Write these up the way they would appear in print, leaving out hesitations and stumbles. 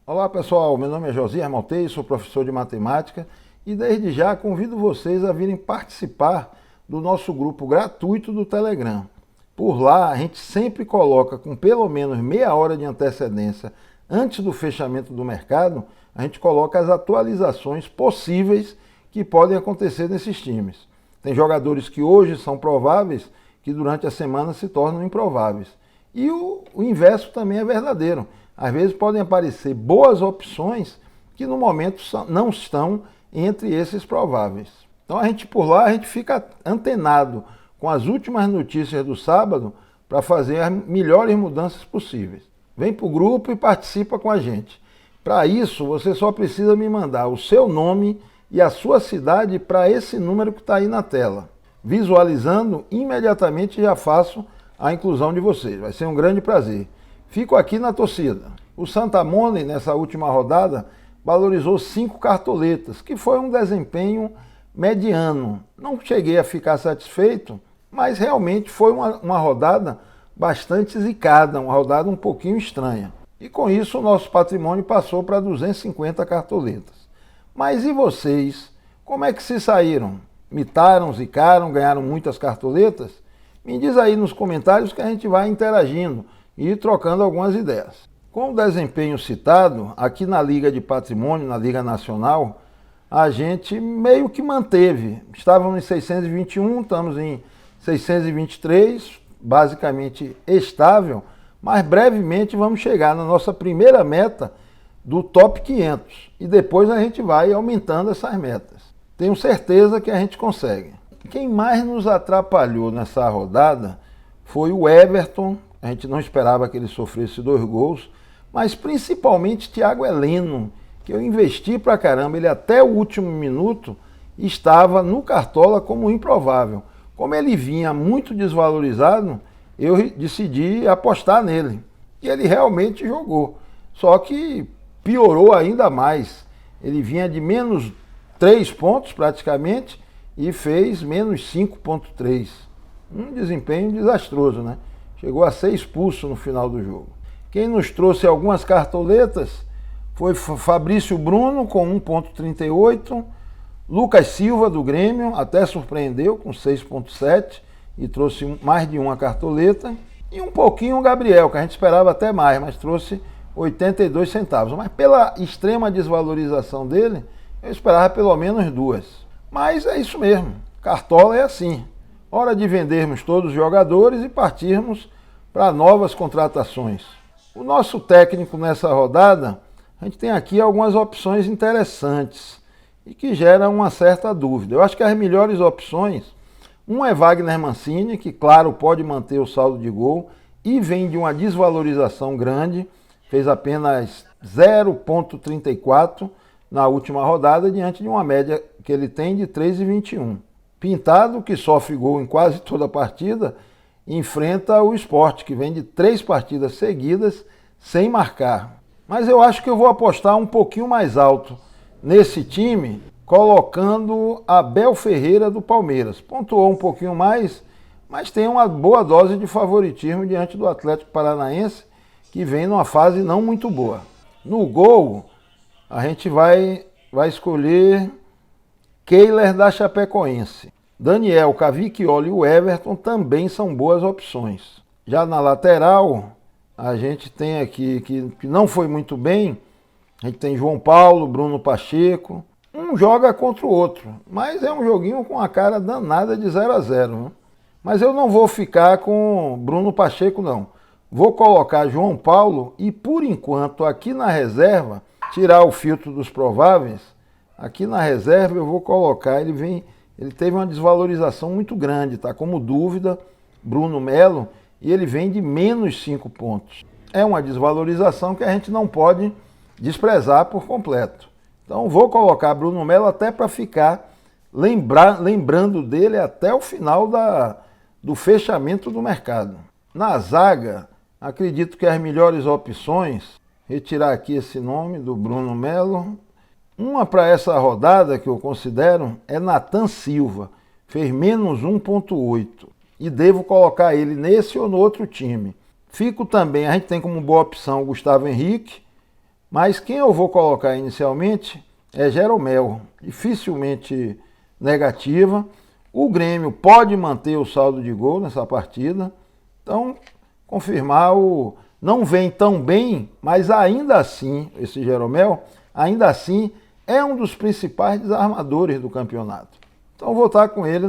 Olá pessoal, meu nome é Josias Maltei, sou professor de matemática e desde já convido vocês a virem participar do nosso grupo gratuito do Telegram. Por lá a gente sempre coloca com pelo menos meia hora de antecedência antes do fechamento do mercado, a gente coloca as atualizações possíveis que podem acontecer nesses times. Tem jogadores que hoje são prováveis que durante a semana se tornam improváveis. E o inverso também é verdadeiro. Às vezes podem aparecer boas opções que no momento não estão entre esses prováveis. Então a gente por lá, a gente fica antenado com as últimas notícias do sábado para fazer as melhores mudanças possíveis. Vem para o grupo e participa com a gente. Para isso, você só precisa me mandar o seu nome e a sua cidade para esse número que está aí na tela. Visualizando, imediatamente já faço a inclusão de vocês. Vai ser um grande prazer. Fico aqui na torcida. O Santa Mone, nessa última rodada, valorizou 5 cartoletas, que foi um desempenho mediano. Não cheguei a ficar satisfeito, mas realmente foi uma rodada bastante zicada, uma rodada um pouquinho estranha. E com isso o nosso patrimônio passou para 250 cartoletas. Mas e vocês? Como é que se saíram? Mitaram, zicaram, ganharam muitas cartoletas? Me diz aí nos comentários que a gente vai interagindo e trocando algumas ideias. Com o desempenho citado, aqui na Liga de Patrimônio, na Liga Nacional, a gente meio que manteve. Estávamos em 621, estamos em 623, basicamente estável, mas brevemente vamos chegar na nossa primeira meta do top 500 e depois a gente vai aumentando essas metas. Tenho certeza que a gente consegue. Quem mais nos atrapalhou nessa rodada foi o Everton. A gente não esperava que ele sofresse 2 gols, mas principalmente Thiago Heleno, que eu investi pra caramba. Ele até o último minuto estava no Cartola como improvável. Como ele vinha muito desvalorizado, eu decidi apostar nele. E ele realmente jogou. Só que piorou ainda mais. Ele vinha de menos 3 pontos praticamente e fez menos 5,3. Um desempenho desastroso, né? Chegou a ser expulso no final do jogo. Quem nos trouxe algumas cartoletas foi Fabrício Bruno com 1,38, Lucas Silva do Grêmio, até surpreendeu com 6,7 e trouxe mais de uma cartoleta, e um pouquinho o Gabriel, que a gente esperava até mais, mas trouxe 82 centavos. Mas pela extrema desvalorização dele, eu esperava pelo menos 2. Mas é isso mesmo, Cartola é assim. Hora de vendermos todos os jogadores e partirmos para novas contratações. O nosso técnico nessa rodada, a gente tem aqui algumas opções interessantes e que geram uma certa dúvida. Eu acho que as melhores opções, um é Wagner Mancini, que claro pode manter o saldo de gol e vem de uma desvalorização grande, fez apenas 0,34 na última rodada diante de uma média que ele tem de 3,21. Pintado, que sofre gol em quase toda a partida, enfrenta o Sport, que vem de 3 partidas seguidas sem marcar. Mas eu acho que eu vou apostar um pouquinho mais alto nesse time, colocando Abel Ferreira do Palmeiras. Pontuou um pouquinho mais, mas tem uma boa dose de favoritismo diante do Atlético Paranaense, que vem numa fase não muito boa. No gol, a gente vai escolher Keiler da Chapecoense. Daniel, Cavicchioli e o Everton também são boas opções. Já na lateral, a gente tem aqui que não foi muito bem, a gente tem João Paulo, Bruno Pacheco. Um joga contra o outro, mas é um joguinho com a cara danada de 0-0. Né? Mas eu não vou ficar com Bruno Pacheco, não. Vou colocar João Paulo e, por enquanto, aqui na reserva, tirar o filtro dos prováveis. Aqui na reserva eu vou colocar, ele teve uma desvalorização muito grande, tá? Como dúvida, Bruno Melo, e ele vem de menos 5 pontos. É uma desvalorização que a gente não pode desprezar por completo. Então vou colocar Bruno Melo até para ficar lembrando dele até o final do fechamento do mercado. Na zaga, acredito que as melhores opções, retirar aqui esse nome do Bruno Melo. Uma para essa rodada que eu considero é Nathan Silva, fez menos 1,8 e devo colocar ele nesse ou no outro time. Fico também, a gente tem como boa opção o Gustavo Henrique, Mas quem eu vou colocar inicialmente é Jeromel, dificilmente negativa. O Grêmio pode manter o saldo de gol nessa partida, então confirmar o... Não vem tão bem, mas ainda assim, esse Jeromel, ainda assim, é um dos principais desarmadores do campeonato. Então vou estar com ele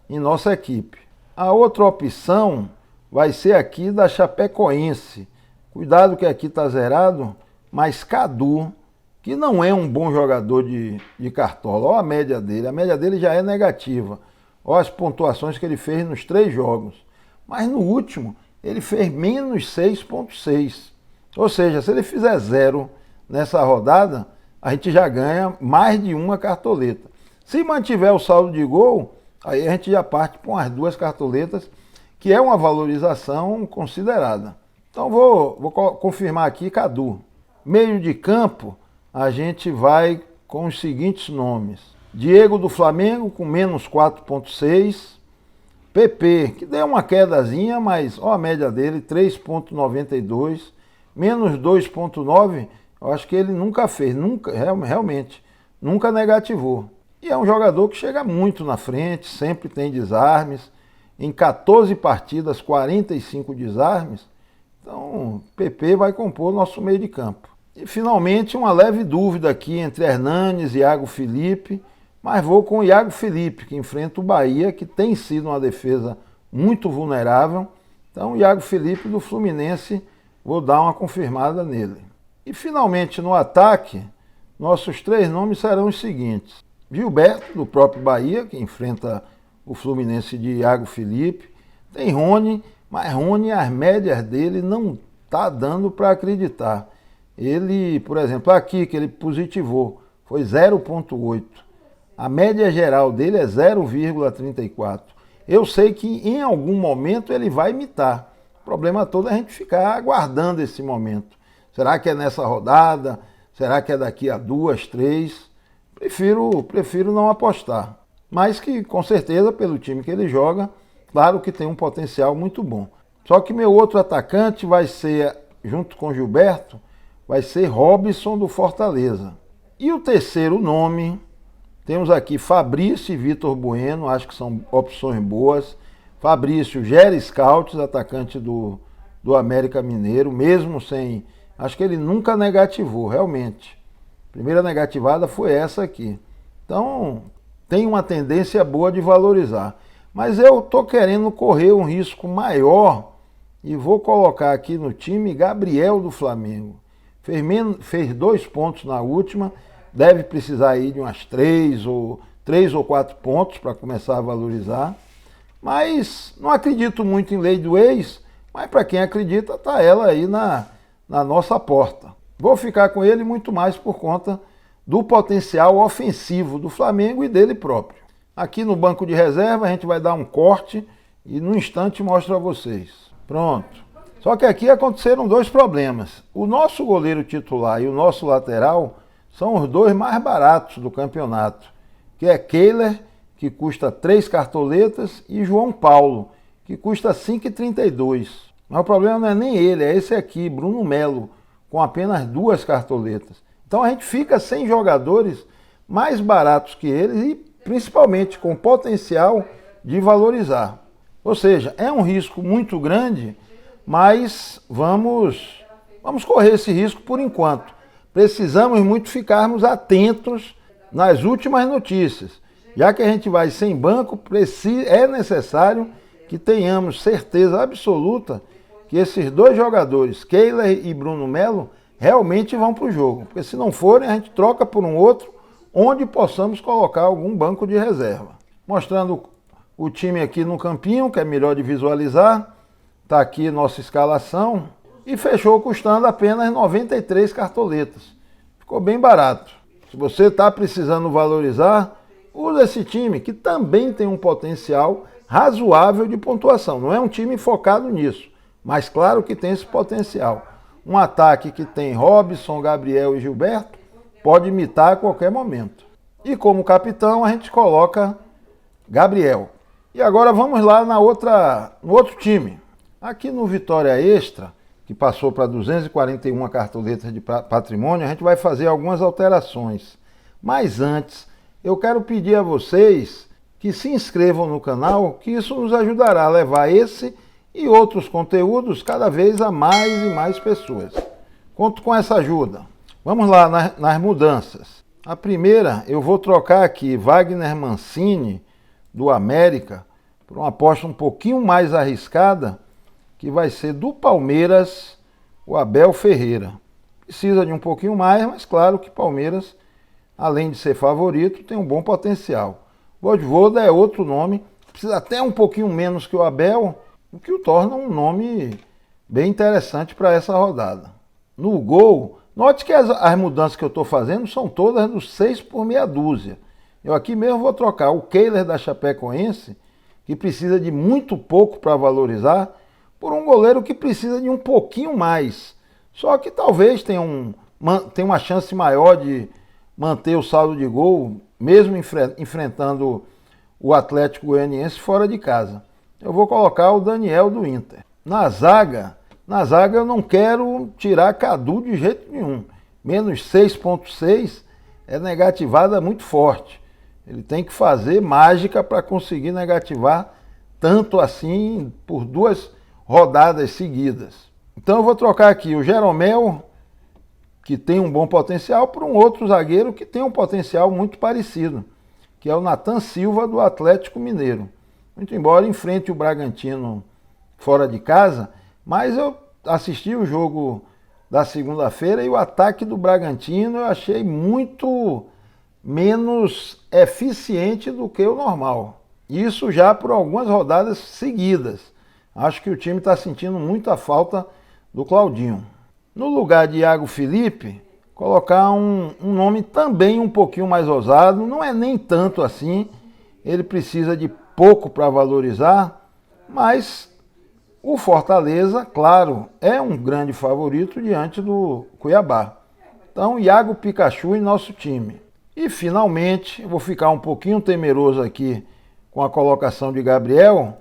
em nossa equipe. A outra opção vai ser aqui da Chapecoense. Cuidado que aqui está zerado, mas Cadu, que não é um bom jogador de cartola. Olha a média dele já é negativa. Olha as pontuações que ele fez nos 3 jogos. Mas no último, ele fez menos 6,6. Ou seja, se ele fizer 0 nessa rodada, a gente já ganha mais de uma cartoleta. Se mantiver o saldo de gol, aí a gente já parte com as 2 cartoletas, que é uma valorização considerada. Então vou confirmar aqui Cadu. Meio de campo, a gente vai com os seguintes nomes. Diego do Flamengo com menos 4,6. PP, que deu uma quedazinha, mas ó, a média dele, 3,92. Menos 2,9, eu acho que ele nunca fez, realmente, nunca negativou. E é um jogador que chega muito na frente, sempre tem desarmes. Em 14 partidas, 45 desarmes. Então, PP vai compor nosso meio de campo. E finalmente, uma leve dúvida aqui entre Hernanes e Iago Felipe, mas vou com o Iago Felipe, que enfrenta o Bahia, que tem sido uma defesa muito vulnerável. Então, o Iago Felipe do Fluminense, vou dar uma confirmada nele. E finalmente, no ataque, nossos 3 nomes serão os seguintes. Gilberto, do próprio Bahia, que enfrenta o Fluminense de Iago Felipe. Tem Rony, mas Rony, as médias dele não tá dando para acreditar. Ele, por exemplo, aqui que ele positivou, foi 0,8. A média geral dele é 0,34. Eu sei que em algum momento ele vai imitar. O problema todo é a gente ficar aguardando esse momento. Será que é nessa rodada? Será que é daqui a 2, 3? Prefiro não apostar. Mas que, com certeza, pelo time que ele joga, claro que tem um potencial muito bom. Só que meu outro atacante vai ser, junto com Gilberto, vai ser Robson do Fortaleza. E o terceiro nome, temos aqui Fabrício e Vitor Bueno, acho que são opções boas. Fabrício gera scouts, atacante do América Mineiro, mesmo sem... Acho que ele nunca negativou, realmente. A primeira negativada foi essa aqui. Então, tem uma tendência boa de valorizar. Mas eu estou querendo correr um risco maior e vou colocar aqui no time Gabriel do Flamengo. Fez 2 pontos na última, deve precisar aí de umas 3 ou 4 pontos para começar a valorizar. Mas não acredito muito em lei do ex, mas para quem acredita, está ela aí na nossa porta. Vou ficar com ele muito mais por conta do potencial ofensivo do Flamengo e dele próprio. Aqui no banco de reserva a gente vai dar um corte e no instante mostro a vocês. Pronto. Só que aqui aconteceram 2 problemas. O nosso goleiro titular e o nosso lateral são os 2 mais baratos do campeonato, que é Kehler, que custa 3 cartoletas, e João Paulo, que custa 5,32. Mas o problema não é nem ele, é esse aqui, Bruno Melo, com apenas 2 cartoletas. Então a gente fica sem jogadores mais baratos que eles e principalmente com potencial de valorizar. Ou seja, é um risco muito grande, mas vamos correr esse risco por enquanto. Precisamos muito ficarmos atentos nas últimas notícias. Já que a gente vai sem banco, é necessário que tenhamos certeza absoluta que esses 2 jogadores, Kehler e Bruno Melo, realmente vão para o jogo. Porque se não forem, a gente troca por um outro, onde possamos colocar algum banco de reserva. Mostrando o time aqui no campinho, que é melhor de visualizar. Está aqui nossa escalação. E fechou custando apenas 93 cartoletas. Ficou bem barato. Se você está precisando valorizar, usa esse time, que também tem um potencial razoável de pontuação. Não é um time focado nisso, mas claro que tem esse potencial. Um ataque que tem Robson, Gabriel e Gilberto pode imitar a qualquer momento. E como capitão a gente coloca Gabriel. E agora vamos lá no outro time. Aqui no Vitória Extra que passou para 241 cartoletas de patrimônio, a gente vai fazer algumas alterações. Mas antes, eu quero pedir a vocês que se inscrevam no canal, que isso nos ajudará a levar esse e outros conteúdos cada vez a mais e mais pessoas. Conto com essa ajuda. Vamos lá nas mudanças. A primeira, eu vou trocar aqui Wagner Mancini, do América, por uma aposta um pouquinho mais arriscada, que vai ser do Palmeiras, o Abel Ferreira. Precisa de um pouquinho mais, mas claro que Palmeiras, além de ser favorito, tem um bom potencial. Vojvoda é outro nome, precisa até um pouquinho menos que o Abel, o que o torna um nome bem interessante para essa rodada. No gol, note que as mudanças que eu estou fazendo são todas dos 6 por meia dúzia. Eu aqui mesmo vou trocar o Kehler da Chapecoense, que precisa de muito pouco para valorizar, por um goleiro que precisa de um pouquinho mais. Só que talvez tenha uma chance maior de manter o saldo de gol, mesmo enfrentando o Atlético Goianiense fora de casa. Eu vou colocar o Daniel do Inter. Na zaga eu não quero tirar Cadu de jeito nenhum. Menos 6,6 é negativada muito forte. Ele tem que fazer mágica para conseguir negativar tanto assim por 2 rodadas seguidas. Então eu vou trocar aqui o Jeromel, que tem um bom potencial, por um outro zagueiro que tem um potencial muito parecido, que é o Nathan Silva do Atlético Mineiro. Muito embora enfrente o Bragantino fora de casa, mas eu assisti o jogo da segunda-feira e o ataque do Bragantino eu achei muito menos eficiente do que o normal. Isso já por algumas rodadas seguidas. Acho que o time está sentindo muita falta do Claudinho. No lugar de Iago Felipe, colocar um nome também um pouquinho mais ousado, não é nem tanto assim, ele precisa de pouco para valorizar, mas o Fortaleza, claro, é um grande favorito diante do Cuiabá. Então, Iago Pikachu em nosso time. E, finalmente, eu vou ficar um pouquinho temeroso aqui com a colocação de Gabriel,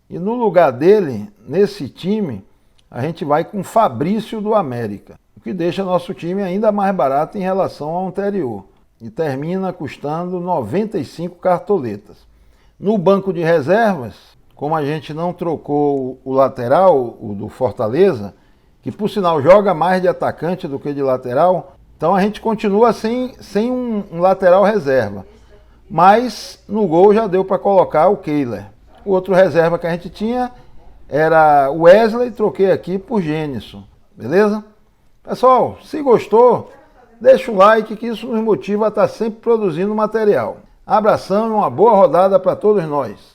e no lugar dele, nesse time, a gente vai com Fabrício do América, o que deixa nosso time ainda mais barato em relação ao anterior, e termina custando 95 cartoletas. No banco de reservas, como a gente não trocou o lateral, o do Fortaleza, que por sinal joga mais de atacante do que de lateral, então a gente continua sem um lateral reserva. Mas no gol já deu para colocar o Kehler. O outro reserva que a gente tinha era o Wesley, troquei aqui por Gênison, beleza? Pessoal, se gostou, deixa o like que isso nos motiva a estar sempre produzindo material. Abração e uma boa rodada para todos nós.